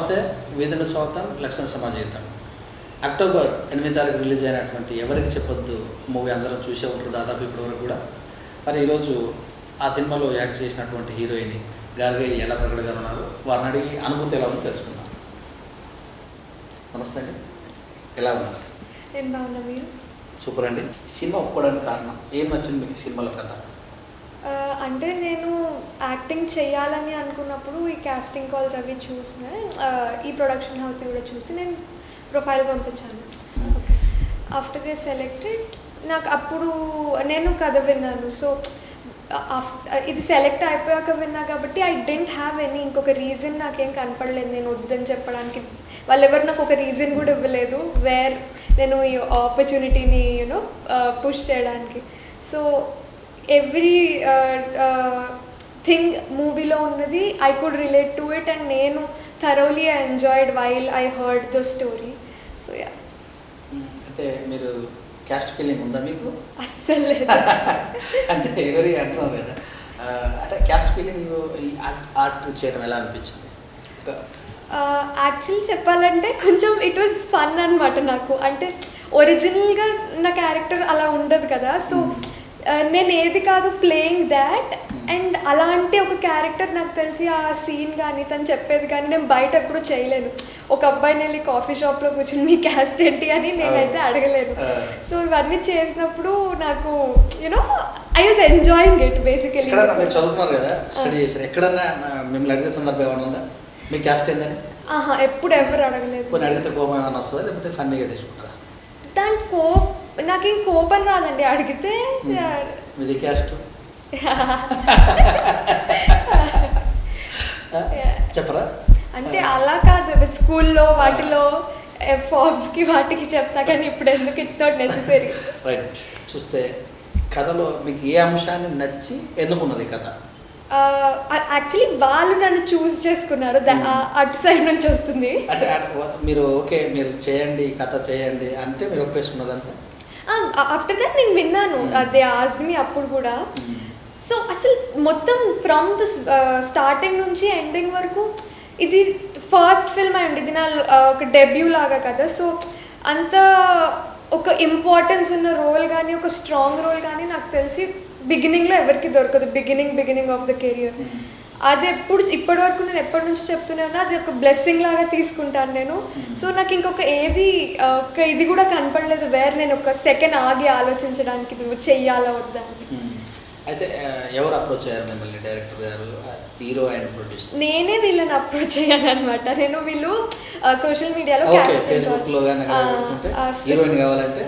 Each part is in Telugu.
నమస్తే, వీధిని స్వాగతం, లక్షణ సమాజీవితం. అక్టోబర్ 8 తారీఖు రిలీజ్ అయినటువంటి ఎవరికి చెప్పొద్దు మూవీ అందరం చూసే ఉంటారు దాదాపు ఇప్పటివరకు కూడా. మరి ఈరోజు ఆ సినిమాలో యాక్ట్ చేసినటువంటి హీరోయిన్ గార్గి ఎలా ప్రకటగా ఉన్నారు, వారిని అడిగి అనుభూతి ఎలా ఉందో తెలుసుకుందాం. నమస్తే అండి, ఎలా ఉన్నారు? నేను బాగున్నా, మీరు? సూపర్ అండి. సినిమా ఒప్పుకోవడానికి కారణం ఏం నచ్చింది మీకు సినిమాలో కథ? అంటే నేను యాక్టింగ్ చేయాలని అనుకున్నప్పుడు ఈ కాస్టింగ్ కాల్స్ అవి చూసిన ఈ ప్రొడక్షన్ హౌస్ది కూడా చూసి నేను ప్రొఫైల్ పంపించాను. ఓకే, ఆఫ్టర్ దే సెలెక్టెడ్ నాకు అప్పుడు నేను కథ విన్నాను. సో ఇది సెలెక్ట్ అయిపోయాక విన్నా కాబట్టి ఐ డెంట్ హ్యావ్ ఎనీ ఇంకొక రీజన్ నాకేం కనపడలేదు నేను వద్దని చెప్పడానికి. వాళ్ళు ఎవరు నాకు ఒక రీజన్ కూడా ఇవ్వలేదు వేర్ నేను ఈ ఆపర్చునిటీని పుష్ చేయడానికి. సో ఎవ్రీ థింగ్ మూవీలో ఉన్నది I could relate to it and నేను thoroughly I enjoyed while I heard the story. So ya. అంటే మీరు క్యాస్ట్ ఫీలింగ్ ఉందా మీకు? అస్సలు లేదు. అంటే ఎవరి అంటున్నారు కదా, అంటే క్యాస్ట్ ఫీలింగ్ ఈ ఆర్ట్ చేయడం ఎలా అనిపించింది? యాక్చువల్లీ చెప్పాలంటే కొంచెం ఇట్ వాజ్ ఫన్ అనమాట నాకు. అంటే ఒరిజినల్గా నా క్యారెక్టర్ అలా ఉండదు కదా. సో నేను ఏది కాదు ప్లేయింగ్ దాట్, అండ్ అలాంటి ఒక క్యారెక్టర్ నాకు తెలిసి ఆ సీన్ కానీ తను చెప్పేది కానీ నేను బయట ఎప్పుడు చేయలేను. ఒక అబ్బాయిని వెళ్ళి కాఫీ షాప్లో కూర్చొని మీ క్యాస్ట్ ఏంటి అని నేనైతే అడగలేను. సో ఇవన్నీ చేసినప్పుడు నాకు I was enjoying it basically. మీరు చదువుకున్నారు కదా, స్టడీ చేశారు, ఎక్కడన్నా మిమ్మల్ని అడిగే సందర్భం ఏమైనా ఉందా మీ క్యాస్ట్ ఏందని? ఎప్పుడు ఎవరు అడగలేదు. కొన్ని అడిగితే కోపం ఏమైనా వస్తుందా లేకపోతే ఫన్నీగా తీసుకుంటారా? దాని నాకేం కోపం రాదండి అడిగితే. మీది క్యాస్ట్ చెప్పరా? అంటే అలా కాదు, స్కూల్లో వాటిలో ఫార్మ్స్కి వాటికి చెప్తా, కానీ ఇప్పుడు ఎందుకు ఇట్స్ నాట్ నెసెసరీ. రైట్. చూస్తే కథలో మీకు ఏ అంశాన్ని నచ్చి ఎన్నుకున్నది కథ? యాక్చువల్లీ వాళ్ళు నన్ను చూస్ చేసుకున్నారు, అటు సైడ్ నుంచి వస్తుంది. అంటే మీరు ఓకే మీరు చేయండి కథ చేయండి అంటే మీరు ఒప్పేసుకున్నారు అంతే? ఆఫ్టర్ దట్ నేను విన్నాను దే ఆస్క్డ్ మీ అప్పుడు కూడా. సో అసలు మొత్తం ఫ్రమ్ ద స్టార్టింగ్ నుంచి ఎండింగ్ వరకు ఇది ఫస్ట్ ఫిల్మ్ అయ్యండి, ఇది నా ఒక డెబ్యూ లాగా కదా. సో అంత ఒక ఇంపార్టెన్స్ ఉన్న రోల్ కానీ ఒక స్ట్రాంగ్ రోల్ కానీ నాకు తెలిసి బిగినింగ్లో ఎవరికి దొరకదు. బిగినింగ్ ఆఫ్ ద కెరియర్ అది ఇప్పటి వరకు నేను ఎప్పటి నుంచి చెప్తున్నానో అది ఒక బ్లెస్సింగ్ లాగా తీసుకుంటాను నేను. సో నాకు ఇంకొక ఒక ఇది కూడా కనపడలేదు వేరే నేను ఒక సెకండ్ ఆగి ఆలోచించడానికి ఇది చెయ్యాలా వద్దా అని. అయితే ఎవరు అప్రోచ్ అయ్యారు మిమ్మల్ని? డైరెక్టర్ గారు, హీరో అండ్ ప్రొడ్యూసర్? నేనే వీళ్ళని అప్రోచ్ అయ్యాను అనమాట. నేను వీళ్ళు సోషల్ మీడియాలో ఫేస్బుక్లో హీరోయిన్ కావాలంటే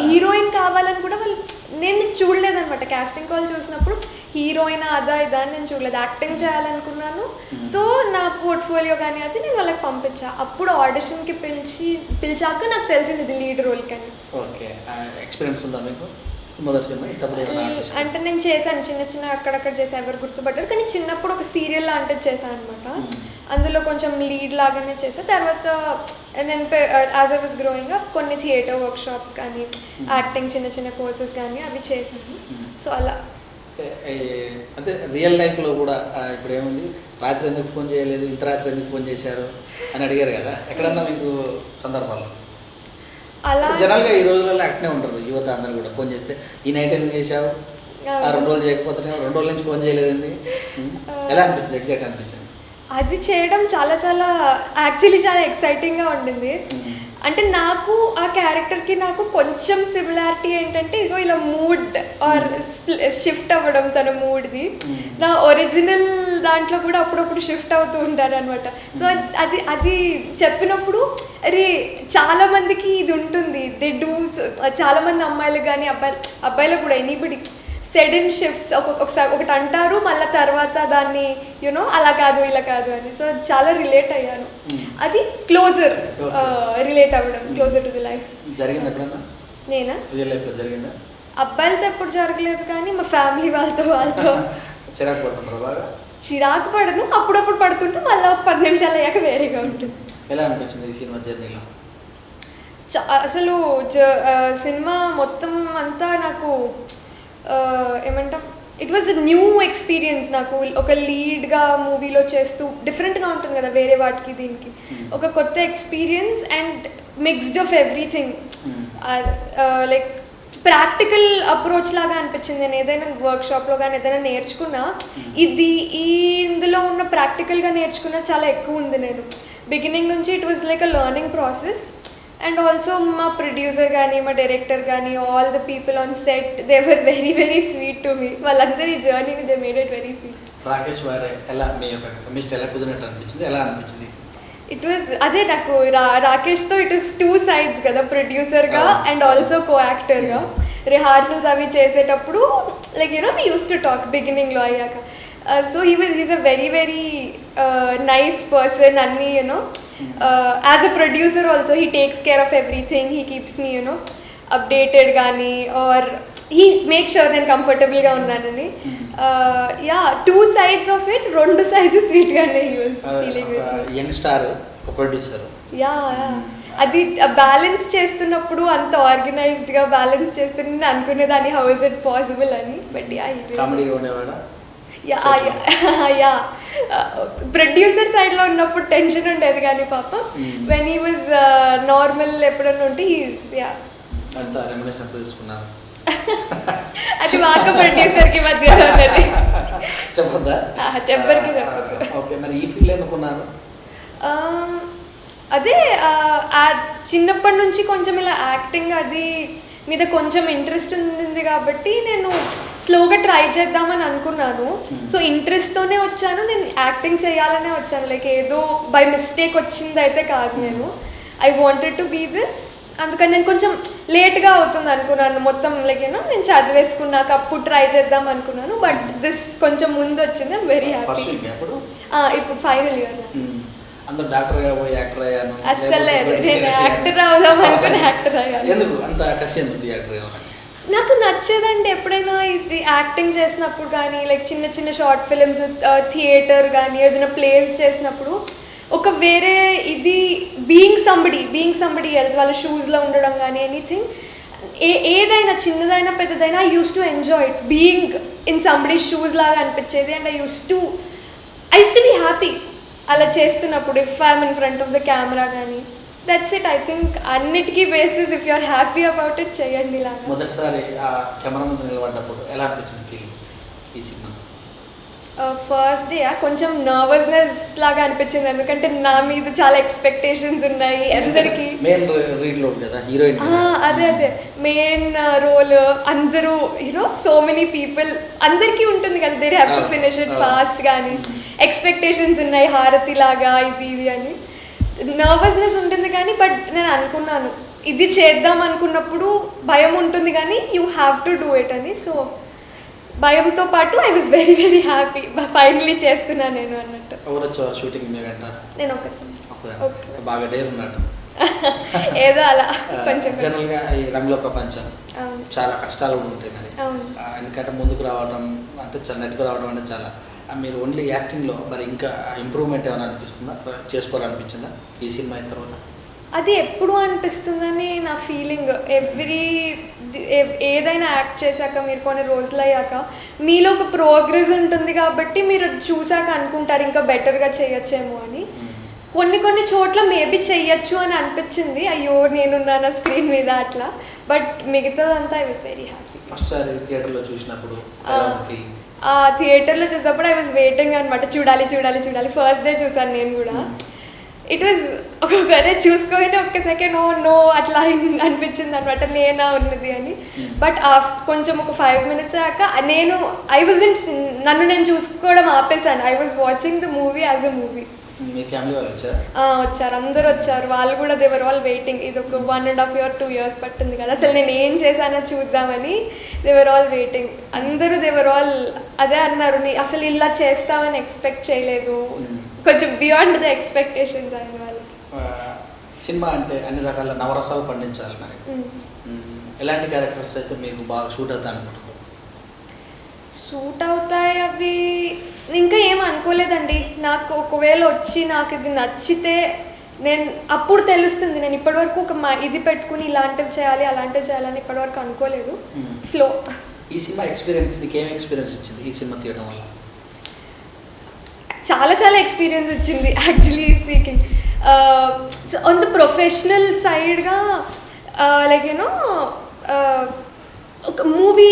హీరోయిన్ కావాలని కూడా వాళ్ళు నేను చూడలేదు అనమాట. కాస్టింగ్ కాల్ చూసినప్పుడు హీరోయిన్ అదా ఇదా అని నేను చూడలేదు. యాక్టింగ్ చేయాలనుకున్నాను. సో నా పోర్ట్ఫోలియో కానీ అది నేను వాళ్ళకి పంపించా. అప్పుడు ఆడిషన్కి పిలిచాక నాకు తెలిసింది ఇది లీడ్ రోల్ కానీ. ఓకే, ఎక్స్పీరియన్స్ ఉందా మీకు? మొదటి సినిమా అంటే నేను చేశాను చిన్న అక్కడక్కడ చేశాను, ఎవరు గుర్తుపడ్డారు. కానీ చిన్నప్పుడు ఒక సీరియల్ లాంటిది చేశాను అనమాట. అందులో కొంచెం లీడ్ లాగానే చేశాను. తర్వాత నేను as I was growing up కొన్ని థియేటర్ వర్క్షాప్స్ కానీ యాక్టింగ్ చిన్న కోర్సెస్ కానీ అవి చేశాను. సో అలా అంటే రియల్ లైఫ్లో కూడా ఇప్పుడు ఏముంది, రాత్రి ఎందుకు ఫోన్ చేయలేదు, ఇంత రాత్రి ఎందుకు ఫోన్ చేశారు అని అడిగారు కదా, ఎక్కడన్నా మీకు సందర్భాలు? అలా జనరల్గా ఈ రోజులలో అక్కడే ఉంటారు యువత అందరూ కూడా. ఫోన్ చేస్తే ఈ నైట్ ఎందుకు చేశావు, 2 రోజులు చేయకపోతే 2 రోజుల నుంచి ఫోన్ చేయలేదండి, ఎలా అనిపించింది? ఎగ్జాక్ట్ అనిపించింది అది చేయడం చాలా యాక్చువల్లీ చాలా ఎక్సైటింగ్గా ఉండింది. అంటే నాకు ఆ క్యారెక్టర్కి నాకు కొంచెం సిమిలారిటీ ఏంటంటే ఇగో ఇలా మూడ్ ఆర్ షిఫ్ట్ అవ్వడం తన మూడ్ది. నా ఒరిజినల్ దాంట్లో కూడా అప్పుడప్పుడు షిఫ్ట్ అవుతూ ఉంటారు అనమాట. సో అది చెప్పినప్పుడు అరే చాలా మందికి ఇది ఉంటుంది, దే డూ. చాలా మంది అమ్మాయిలు కానీ అబ్బాయిలు కూడా ఎనీబడి సడన్ షిఫ్ట్స్ ఒకసారి ఒకటి అంటారు, మళ్ళీ తర్వాత దాన్ని అలా కాదు ఇలా కాదు అని. సో చాలా రిలేట్ అయ్యాను. అది క్లోజర్ రిలేట్ అవ్వడం, క్లోజర్ టు ది లైఫ్. జరిగింది ఎప్పుడన్నా? నేనా రియల్ లైఫ్లో జరిగిందా? అబ్బాయిలతో ఎప్పుడు జరగలేదు, కానీ మా ఫ్యామిలీ వాళ్ళతో చిరాకు పడుతుంటారు బాగా? చిరాకు పడను, అప్పుడప్పుడు పడుతుంటే మళ్ళీ 10 నిమిషాలు అయ్యాక వేరేగా ఉంటుంది. ఎలా అనిపించింది ఈ సినిమా జర్నీలో? అసలు సినిమా మొత్తం అంతా నాకు ఏమంటాం it was a new experience నాకు. ఒక లీడ్గా మూవీలో చేస్తూ డిఫరెంట్గా ఉంటుంది కదా వేరే వాటికి దీనికి. ఒక కొత్త experience and mixed of everything. Like practical approach లాగా అనిపించింది. నేను ఏదైనా వర్క్షాప్లో కానీ ఏదైనా నేర్చుకున్నా ఇది ఇందులో ఉన్న ప్రాక్టికల్గా నేర్చుకున్న చాలా ఎక్కువ ఉంది. నేను బిగినింగ్ నుంచి it was like a learning process. And also మా ప్రొడ్యూసర్ కానీ మా డైరెక్టర్ కానీ all the people on set they were very very sweet to me. వాళ్ళందరి జర్నీని they made it very sweet. Rakesh వారే ఎలా మీ యొక్క కెమిస్ట్రీ ఎలా కుదిరినట్టు అనిపించింది, ఎలా అనిపించింది? ఇట్ వాజ్ అదే నాకు రాకేష్తో ఇట్ ఇస్ 2 sides కదా, ప్రొడ్యూసర్గా అండ్ ఆల్సో కో యాక్టర్గా. రిహార్సల్స్ అవి చేసేటప్పుడు like you know we used to talk బిగినింగ్లో అయ్యాక. So he's a very very nice person. అన్నీ you know as a producer also he takes care of everything. He keeps me you know updated కానీ ఆర్ హీ మేక్ షూర్ నేను కంఫర్టబుల్గా ఉన్నానని. Ya 2 sides of it, 2 sides స్వీట్గానే he was feeling with me. Young star producer. Ya అది బ్యాలెన్స్ చేస్తున్నప్పుడు అంత ఆర్గనైజ్డ్గా బ్యాలెన్స్ చేస్తున్న నేను అనుకునేదాన్ని హౌ ఇస్ ఇట్ పాసిబుల్ అని. బట్ యా కామెడీగా ఉండేవాడా? యా ప్రొడ్యూసర్ సైడ్లో ఉన్నప్పుడు టెన్షన్ ఉండేది కానీ పాప వెన్ హీ వాజ్ నార్మల్ ఎప్పుడన్నా ఉంటే హీస్ యా అంతా రెమ్యునరేషన్ తీసుకున్నారు. అది మాకు ప్రొడ్యూసర్కి మధ్య ఉన్నది. చెప్పొద్దా? చెప్పరికి చెప్పొద్దు. ఓకే, మరి ఈ ఫీల్డ్ అనుకున్నారు? అదే చిన్నప్పటి నుంచి కొంచెం ఇలా యాక్టింగ్ అది మీద కొంచెం ఇంట్రెస్ట్ ఉంది కాబట్టి నేను స్లోగా ట్రై చేద్దామని అనుకున్నాను. సో ఇంట్రెస్ట్తోనే వచ్చాను, నేను యాక్టింగ్ చేయాలనే వచ్చాను. లైక్ ఏదో బై మిస్టేక్ వచ్చింది అయితే కాదు. నేను I wanted to be this. అందుకని నేను కొంచెం లేట్గా అవుతుంది అనుకున్నాను మొత్తం. లైక్ యూనో నేను చదివేసుకున్నాక అప్పుడు ట్రై చేద్దాం అనుకున్నాను. బట్ దిస్ కొంచెం ముందు వచ్చింది. I'm very happy. ఇప్పుడు ఫైనల్ ఇయర్. అందరూ డాక్టర్ గా పోయి యాక్టర్ అయ్యాను. అస్సలు లేదు, నేను యాక్టర్ అవుదాం అనుకుని యాక్టర్ అయ్యాను. ఎందుకు అంత కసి, ఎందుకు యాక్టర్ అవ్వాలి? నాకు నచ్చేదండి ఎప్పుడైనా ఇది యాక్టింగ్ చేసినప్పుడు కానీ లైక్ చిన్న చిన్న షార్ట్ ఫిల్మ్స్, థియేటర్ కానీ ఏదైనా ప్లేస్ చేసినప్పుడు ఒక వేరే ఇది బీయింగ్ సంబడి ఎల్స్ వాళ్ళ షూస్లో ఉండడం కానీ ఎనీథింగ్ ఏదైనా చిన్నదైనా పెద్దదైనా I use to enjoy it. Being in somebody shoes లాగా అనిపించేది. And I use to be happy అలా చేస్తున్నప్పుడు. If I'm in front of the camera కానీ దట్స్ ఇట్. ఐ థింక్ అన్నిటికీ basis if you are happy about it చేయండి. లాగా మొదటిసారి ఆ కెమెరా ముందు నిలబడ్డప్పుడు ఎలా అనిపించింది ఫీల్ ఈ సినిమా? ఫస్ట్ డే కొంచెం నర్వస్నెస్ లాగా అనిపించింది. ఎందుకంటే నా మీద చాలా ఎక్స్పెక్టేషన్స్ ఉన్నాయి అందరికి. మెయిన్ రీడ్ లోడ్ కదా, హీరోయిన్. అదే మెయిన్ రోల్. అందరూ యూనో సో మెనీ పీపుల్ అందరికీ ఉంటుంది కదా, they have to finish it fast కానీ ఎక్స్పెక్టేషన్స్ ఉన్నాయి హారతి లాగా ఇది అని. నర్వస్నెస్ ఉంటుంది కానీ బట్ నేను అనుకున్నాను ఇది చేద్దాం అనుకున్నప్పుడు భయం ఉంటుంది కానీ you have to do it అని. సో భయంతో పాటు I was very very happy finally చేస్తున్నా నేను అన్నట్టు. ఎవరు వచ్చారు షూటింగ్ మీ వెంట? నేను బాగా డేర్ ఉన్నట్టు. ఏదో అలా కొంచెం. జనరల్గా ఈ రంగుల ప్రపంచం చాలా కష్టాలు కూడా ఉంటాయి మరి. ఎందుకంటే ముందుకు రావడం అంటే నెట్కు రావడం అంటే చాలా. మీరు ఓన్లీ యాక్టింగ్లో మరి ఇంకా ఇంప్రూవ్మెంట్ ఏమైనా అనిపిస్తుందా, చేసుకోవాలనిపించిందా ఈ సినిమా అయిన తర్వాత? అది ఎప్పుడు అనిపిస్తుందని నా ఫీలింగ్. ఏదైనా యాక్ట్ చేశాక మీరు కొన్ని రోజులు అయ్యాక మీలో ఒక ప్రోగ్రెస్ ఉంటుంది కాబట్టి మీరు చూసాక అనుకుంటారు ఇంకా బెటర్గా చేయొచ్చేమో అని. కొన్ని చోట్ల మేబీ చెయ్యొచ్చు అని అనిపించింది, అయ్యో నేనున్నాను స్క్రీన్ మీద అట్లా. బట్ మిగతాదంతా I was very happy. First సారి థియేటర్లో చూసినప్పుడు థియేటర్లో చూసినప్పుడు ఐ వాజ్ వెయిటింగ్ అనమాట, చూడాలి. ఫస్ట్ డే చూసాను నేను కూడా. ఇట్ వాజ్ ఒక్కొక్కరే చూసుకోగానే ఒక్క సెకండ్ నో అట్లా అనిపించింది అనమాట, నేనా ఉన్నది అని. బట్ కొంచెం ఒక 5 minutes అయ్యాక నన్ను నేను చూసుకోవడం ఆపేసాను. I was watching the movie as a movie. మీ ఫ్యామిలీ వాళ్ళు వచ్చారు, అందరూ వచ్చారు. వాళ్ళు కూడా దేవర్ ఆల్ వెయిటింగ్. ఇది ఒక 1.5 year 2 years పట్టింది కదా అసలు నేను ఏం చేశానో చూద్దామని. They were all waiting. అందరూ దేవర్ ఆల్ అదే అన్నారు, అసలు ఇలా చేస్తామని ఎక్స్పెక్ట్ చేయలేదు. కొంచెం బియాండ్ ద ఎక్స్పెక్టేషన్స్ అయిన వాళ్ళకి. సినిమా అంటే అన్ని రకాల నవరసాలు పండించాలి మరి. ఎలాంటి క్యారెక్టర్స్ అయితే మీకు బాగా షూట్ అవుతాయి అనుకుంటున్నారు? షూట్ అవుతాయి అవి ఇంకా ఏం అనుకోలేదండి. నాకు ఒకవేళ వచ్చి నాకు ఇది నచ్చితే నేను అప్పుడు తెలుస్తుంది. నేను ఇప్పటివరకు ఒక ఇది పెట్టుకుని ఇలాంటివి చేయాలి అలాంటివి చేయాలని ఇప్పటివరకు అనుకోలేదు. ఫ్లో ఈ సినిమా ఎక్స్పీరియన్స్ నీకు ఏం ఎక్స్పీరియన్స్ ఇచ్చింది ఈ సినిమా తీయడం వల్ల? చాలా చాలా ఎక్స్పీరియన్స్ వచ్చింది actually speaking. On the professional సైడ్గా లైక్ యూనో ఒక movie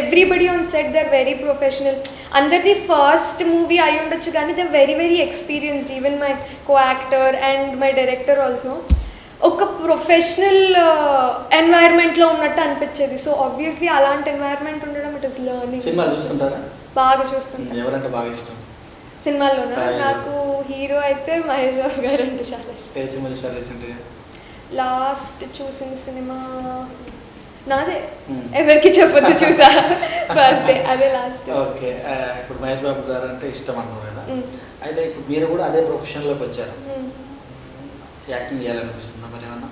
everybody on set they are very professional. అందరిది ఫస్ట్ మూవీ అయి ఉండొచ్చు కానీ they very very experienced. Even my co actor and my director also ఒక ప్రొఫెషనల్ ఎన్వైర్న్మెంట్లో ఉన్నట్టు అనిపించేది. సో ఆబ్వియస్లీ అలాంటి ఎన్వైర్న్మెంట్ ఉండడం ఇట్ ఇస్ లెర్నింగ్. సినిమాలు చూస్తుంటారా? బాగా చూస్తుంటాను. ఎవరంటే బాగా ఇష్టం సినిమాల్లోనా? నాకు హీరో అయితే మహేష్ బాబు గారు అంటే చాలా ఇష్టం. ఏ సినిమా చూసారు రీసెంట్గా? లాస్ట్ చూసిన సినిమా నాదే, ఎవరికి చెప్పొద్దు చూసా ఫస్ట్ డే, అదే లాస్ట్. ఓకే, ఇప్పుడు మహేష్ బాబు గారు అంటే ఇష్టం అన్నారు కదా, అయితే ఇప్పుడు మీరు కూడా అదే ప్రొఫెషన్లోకి వచ్చారు, యాక్టింగ్ చేయాలనిపిస్తుందా మరి ఏమన్నా?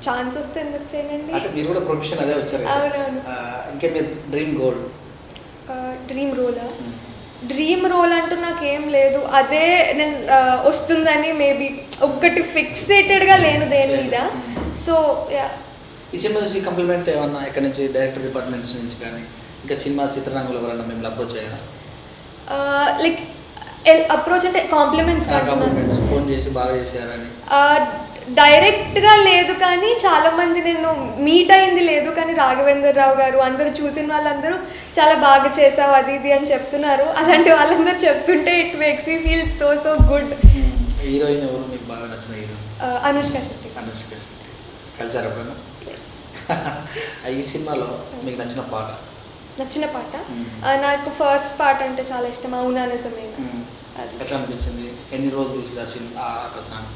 ఛాన్స్ వస్తే ఎందుకు చేయనండి. అంటే మీరు కూడా ప్రొఫెషన్ అదే వచ్చారు. అవునవును. ఇంకా మీరు డ్రీమ్ గోల్? డ్రీమ్ రోలా? డ్రీమ్ రోల్ అంటూ నాకేం లేదు. అదే నేను వస్తుందని మేబీ ఒక్కటి ఫిక్సేటెడ్గా లేను దేని మీద. సో ఈ సినిమా చూసి కంప్లిమెంట్ ఏమన్నా ఎక్కడి నుంచి, డైరెక్టర్ డిపార్ట్మెంట్స్ నుంచి కానీ ఇంకా సినిమా చిత్రరంగంలో ఎవరన్నా మిమ్మల్ని అప్రోచ్ అయ్యారా? లైక్ అప్రోచ్ అంటే కాంప్లిమెంట్స్ ఫోన్ చేసి బాగా చేశారని? డైరెక్ట్గా లేదు కానీ చాలామంది నేను మీట్ అయింది లేదు కానీ రాఘవేంద్ర రావు గారు అందరూ చూసిన వాళ్ళందరూ చాలా బాగా చేసావు అది ఇది అని చెప్తున్నారు. అలాంటి వాళ్ళందరూ చెప్తుంటే it makes you feel so so good. Heroine ఎవరు మీకు బాగా నచ్చిన హీరోయిన్? అనుష్క శెట్టి. అనుష్క శెట్టి కలిసారు ఎప్పుడైనా? ఈ సినిమాలో మీకు నచ్చిన పాట? నచ్చిన పాట నాకు ఫస్ట్ పాట అంటే చాలా ఇష్టం, అవునా నిజమేనా. ఎట్లా అనిపించింది? ఎన్ని రోజులు తీసి ఆ సాంగ్?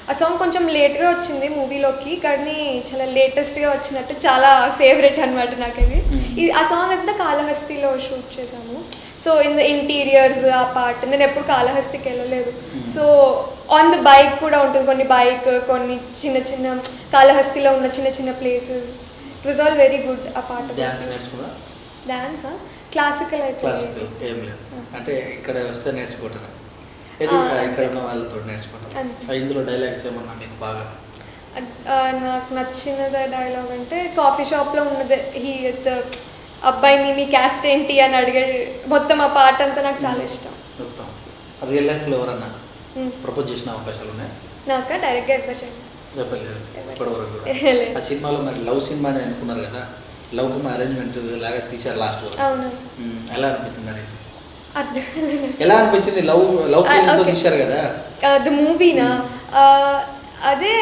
ఆ సాంగ్ కొంచెం లేట్గా వచ్చింది మూవీలోకి కానీ చాలా లేటెస్ట్గా వచ్చినట్టు చాలా ఫేవరెట్ అనమాట నాకు అది. ఆ సాంగ్ అంతా కాళహస్తిలో షూట్ చేశాము. సో ఇన్ ద ఇంటీరియర్స్ ఆ పార్ట్ నేను ఎప్పుడు కాళహస్తికి వెళ్ళలేదు. సో ఆన్ ద బైక్ కూడా ఉంటుంది, కొన్ని బైక్, కొన్ని చిన్న చిన్న కాళహస్తిలో ఉన్న చిన్న చిన్న places. It was all very good. ఆ పాట డాన్సా క్లాసికల్ అయితే క్లాసికల్ ఏం లేదు, అంటే ఇక్కడ వస్తే నేర్చుకోవటం, ఇక్కడ ఉన్న వాళ్ళతో నేర్చుకోవటం. ఇందులో డైలాగ్స్ ఏమన్నా మీకు బాగా? నాకు నచ్చినది డైలాగ్ అంటే కాఫీ షాప్లో ఉన్నది, అబ్బాయిని మీ క్యాస్ట్ ఏంటి అని అడిగే మొత్తం ఆ పాట అంతా నాకు చాలా ఇష్టం. మొత్తం రియల్ లైఫ్లో ఎవరన్నా ప్రపోజ్ చేసిన అవకాశాలు ఉన్నాయి? నాక డైరెక్ట్గా ఎవరు చెప్పలేదు ఇప్పటివరకు కూడా. ఆ సినిమాలో మరి లవ్ సినిమా అని అనుకున్నారు కదా, లవ్ కుమ్ అరేంజ్మెంట్ లాగా తీశారు లాస్ట్ వరకు. అవును. ఎలా అనిపించింది మరి? ఎలా అనిపించింది? లవ్ ఫీలింగ్తో తీశారు కదా ద మూవీనా? అదే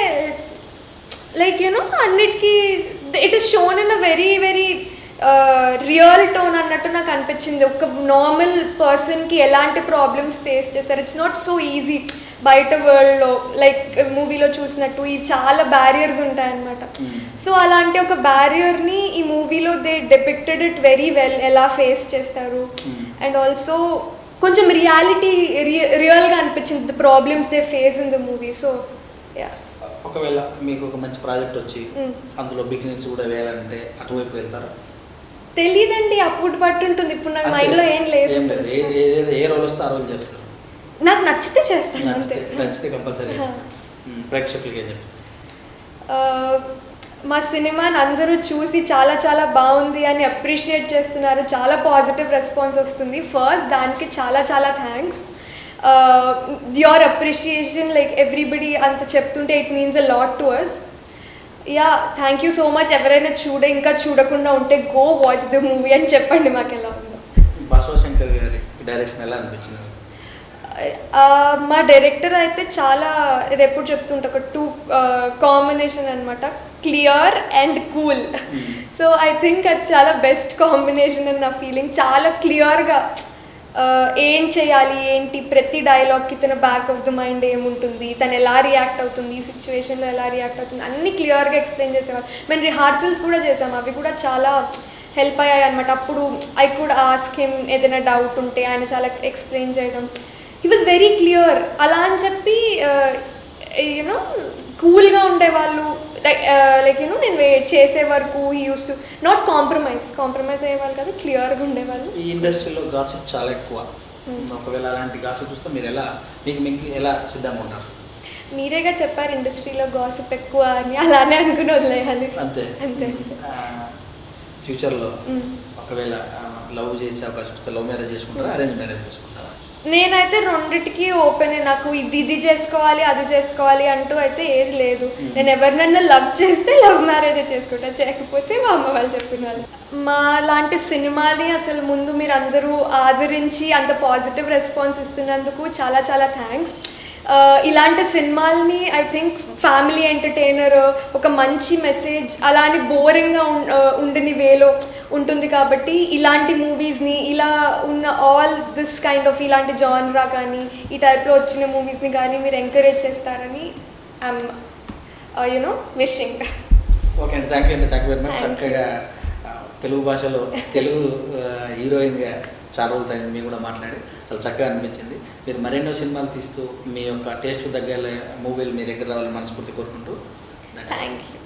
లైక్ యూనో అన్నిటికీ it is shown in a very very real tone అన్నట్టు నాకు అనిపించింది. ఒక నార్మల్ పర్సన్కి ఎలాంటి ప్రాబ్లమ్స్ ఫేస్ చేస్తారు, ఇట్స్ నాట్ సో ఈజీ బయట వరల్డ్లో లైక్ మూవీలో చూసినట్టు ఇవి చాలా బ్యారియర్స్ ఉంటాయన్నమాట. సో అలాంటి ఒక బ్యారియర్ని ఈ మూవీలో they depicted it very well, ఎలా ఫేస్ చేస్తారు. అండ్ ఆల్సో కొంచెం రియల్గా అనిపించింది the problems they face in the movie. So yeah, ఒకవేళ మీకు ఒక మంచి ప్రాజెక్ట్ వచ్చి అందులో బిగినర్స్ కూడా వేయాలంటే అటువైపు వెళ్తారా? తెలీదండి, అప్పుడు పట్టు ఉంటుంది. ఇప్పుడు నాకు మైండ్లో ఏం లేదు. ఏ రోల్ వస్తే ఆ రోల్ చేస్తారు? నాకు నచ్చితే చేస్తాను. నచ్చితే కంపల్సరీ చేస్తాను. ప్రేక్షకులకి ఏం చెప్తారు? మా సినిమాని అందరూ చూసి చాలా చాలా బాగుంది అని అప్రిషియేట్ చేస్తున్నారు, చాలా పాజిటివ్ రెస్పాన్స్ వస్తుంది. ఫస్ట్ దానికి చాలా చాలా thanks. Your appreciation like everybody అంత చెప్తుంటే it means a lot to us. Yeah, thank you so much. ఎవరైనా ఇంకా చూడకుండా ఉంటే గో వాచ్ ద మూవీ అని చెప్పండి మాకు ఎలా ఉందో. బసవశంకర్ గారి డైరెక్షన్ ఎలా అనిపించింది? మా డైరెక్టర్ అయితే చాలా ఎప్పుడు చెప్తుంటే ఒక టూ కాంబినేషన్ అనమాట, clear and cool. So I think అది చాలా బెస్ట్ కాంబినేషన్ అని నా ఫీలింగ్. చాలా క్లియర్గా ఏం చేయాలి ఏంటి, ప్రతి డైలాగ్కి తన బ్యాక్ ఆఫ్ ద మైండ్ ఏముంటుంది, తను ఎలా రియాక్ట్ అవుతుంది, ఈ సిచ్యువేషన్లో ఎలా రియాక్ట్ అవుతుంది, అన్నీ క్లియర్గా ఎక్స్ప్లెయిన్ చేసేవాళ్ళు. మేము రిహార్సల్స్ కూడా చేసాము, అవి కూడా చాలా హెల్ప్ అయ్యాయి అనమాట. అప్పుడు ఐ కుడ్ ఆస్క్ హిమ్ ఏదైనా డౌట్ ఉంటే ఆయన చాలా ఎక్స్ప్లెయిన్ చేయడం. He was very clear. అలా అని చెప్పి యూనో కూల్గా ఉండేవాళ్ళు. లైక్ యూనో నేను చేసే వరకు he use to not compromise అయ్యేవాళ్ళు కదా, క్లియర్గా ఉండేవాళ్ళు. ఈ ఇండస్ట్రీలో గాసిప్ చాలా ఎక్కువ. ఒకవేళ అలాంటి గాసిప్ చూస్తే మీరు మీకు ఎలా సిద్ధంగా ఉంటారు? మీరేగా చెప్పారు ఇండస్ట్రీలో గాసిప్ ఎక్కువ అని, అలానే అనుకుని వదిలేయాలి. అంతే. ఫ్యూచర్లో ఒకవేళ లవ్ చేసే అవకాశం వస్తే లవ్ మ్యారేజ్ చేసుకుంటారా, అరేంజ్ మ్యారేజ్ చేసుకుంటారా? నేనైతే రెండిటికి ఓపెన్. నాకు ఇది చేసుకోవాలి అది చేసుకోవాలి అంటూ అయితే ఏది లేదు. నేను ఎవరినైనా లవ్ చేస్తే లవ్ మ్యారేజ్ చేసుకుంటా, చేయకపోతే మా అమ్మ వాళ్ళు చెప్పిన వాళ్ళు. మా లాంటి సినిమాని అసలు ముందు మీరు అందరూ ఆదరించి అంత పాజిటివ్ రెస్పాన్స్ ఇస్తున్నందుకు చాలా చాలా థ్యాంక్స్. ఇలాంటి సినిమాల్ని ఐ థింక్ ఫ్యామిలీ ఎంటర్టైనర్, ఒక మంచి మెసేజ్, అలా అని బోరింగ్గా ఉండని వేలో ఉంటుంది కాబట్టి ఇలాంటి మూవీస్ని, ఇలా ఉన్న ఆల్ దిస్ కైండ్ ఆఫ్ ఇలాంటి జాన్రా కానీ ఈ టైప్లో వచ్చిన మూవీస్ని కానీ మీరు ఎంకరేజ్ చేస్తారని ఐఎమ్ విషింగ్. ఓకే అండి, థ్యాంక్ యూ అండి, థ్యాంక్ యూ వెరీ మచ్. చక్కగా తెలుగు భాషలో తెలుగు హీరోయిన్గా చాలా రోజులు అయింది మేము కూడా మాట్లాడి, చాలా చక్కగా అనిపించింది. మీరు మరెన్నో సినిమాలు తీస్తూ మీ యొక్క టేస్ట్కు దగ్గర మూవీలు మీ దగ్గర రావాలని మనస్ఫూర్తి కోరుకుంటూ థ్యాంక్ యూ.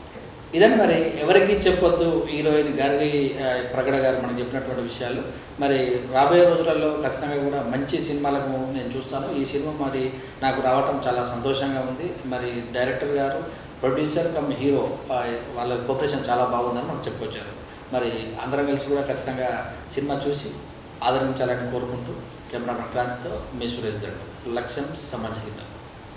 ఇదని మరి ఎవరికి చెప్పొద్దు హీరోయిన్ గారి ప్రగడ గారు మనకు చెప్పినటువంటి విషయాలు. మరి రాబోయే రోజులలో ఖచ్చితంగా కూడా మంచి సినిమాలకు నేను చూస్తాను. ఈ సినిమా మరి నాకు రావటం చాలా సంతోషంగా ఉంది. మరి డైరెక్టర్ గారు, ప్రొడ్యూసర్ కమ్ హీరో వాళ్ళ కోఆపరేషన్ చాలా బాగుందని మనకు చెప్పుకొచ్చారు. మరి అందరం కలిసి కూడా ఖచ్చితంగా సినిమా చూసి ఆదరించాలని కోరుకుంటూ కెమెరామెన్ క్రాంతితో మీ సురేష్ దండు. లక్ష్యం సమాజహితం.